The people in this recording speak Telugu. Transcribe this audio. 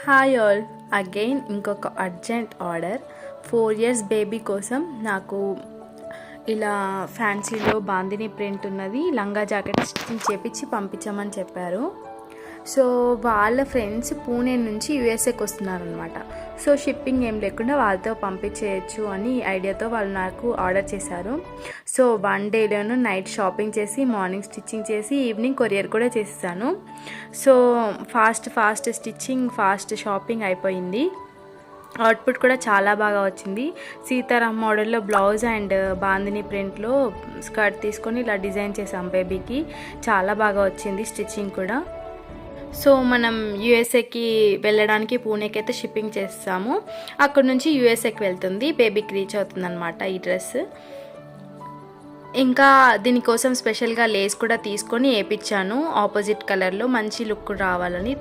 హాయ్ ఆల్, అగైన్ ఇంకొక అర్జెంట్ ఆర్డర్. 4 years బేబీ కోసం నాకు ఇలా ఫ్యాన్సీలో బాందిని ప్రింట్ ఉన్నది లంగా జాకెట్ స్టిచ్చింగ్ చేపించి పంపించమని చెప్పారు. సో వాళ్ళ ఫ్రెండ్స్ పూణే నుంచి యూఎస్ఏకి వస్తున్నారనమాట. సో షిప్పింగ్ ఏం లేకుండా వాళ్ళతో పంపించేయచ్చు అని ఐడియాతో వాళ్ళు నాకు ఆర్డర్ చేశారు. సో 1 dayలోనూ నైట్ షాపింగ్ చేసి మార్నింగ్ స్టిచ్చింగ్ చేసి ఈవినింగ్ కొరియర్ కూడా చేసేసాను. So fast stitching fast shopping అయిపోయింది. అవుట్పుట్ కూడా చాలా బాగా వచ్చింది. సీతారాం మోడల్లో బ్లౌజ్ అండ్ బాందిని ప్రింట్లో స్కర్ట్ తీసుకొని ఇలా డిజైన్ చేసాం బేబీకి. చాలా బాగా వచ్చింది స్టిచ్చింగ్ కూడా. సో మనం యూఎస్ఏకి వెళ్ళడానికి పూణేకి అయితే షిప్పింగ్ చేస్తాము. అక్కడ నుంచి యూఎస్ఏకి వెళ్తుంది, బేబీకి రీచ్ అవుతుంది అనమాట ఈ డ్రెస్. ఇంకా దీనికోసం స్పెషల్గా లేస్ కూడా తీసుకొని వేయించాను ఆపోజిట్ కలర్లో, మంచి లుక్ రావాలని.